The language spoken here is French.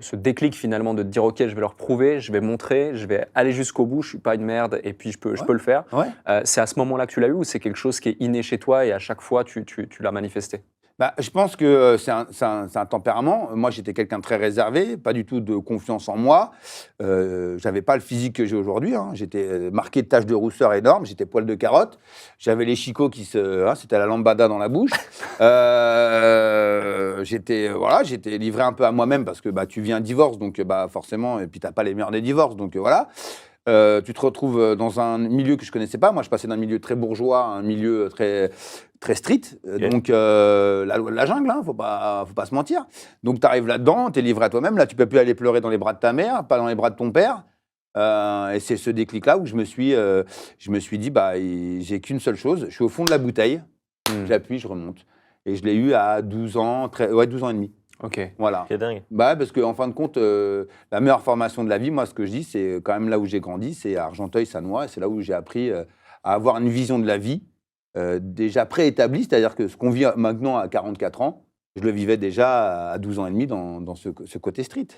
ce déclic finalement de te dire: «OK, je vais leur prouver, je vais montrer, je vais aller jusqu'au bout, je suis pas une merde et puis je Ouais, peux le faire». ouais. C'est à ce moment-là que tu l'as eu ou c'est quelque chose qui est inné chez toi et à chaque fois tu l'as manifesté? Bah, je pense que, c'est un tempérament. Moi, j'étais quelqu'un de très réservé, pas du tout de confiance en moi. J'avais pas le physique que j'ai aujourd'hui, hein. J'étais, marqué de taches de rousseur énormes, j'étais poil de carotte. J'avais les chicots c'était la lambada dans la bouche. J'étais, voilà, j'étais livré un peu à moi-même parce que, bah, tu vis un divorce donc, bah, forcément et puis tu pas les meilleurs des divorces donc, voilà. Tu te retrouves, dans un milieu que je connaissais pas. Moi, je passais d'un milieu très bourgeois à un milieu très très street, OK. donc la loi de la jungle, hein, faut pas se mentir. Donc tu arrives là-dedans, tu es livré à toi-même. Là, tu peux plus aller pleurer dans les bras de ta mère, pas dans les bras de ton père, et c'est ce déclic-là où je me suis dit: «Bah, j'ai qu'une seule chose, je suis au fond de la bouteille, Mmh. j'appuie, je remonte» et je l'ai eu à 12 ans, 12 ans et demi. OK. Voilà. C'est dingue. Bah, parce qu'en fin de compte, la meilleure formation de la vie, moi, ce que je dis, c'est quand même là où j'ai grandi, c'est à Argenteuil-Sannois et c'est là où j'ai appris, à avoir une vision de la vie, déjà préétablie. C'est-à-dire que ce qu'on vit maintenant à 44 ans, je le vivais déjà à 12 ans et demi dans ce côté street.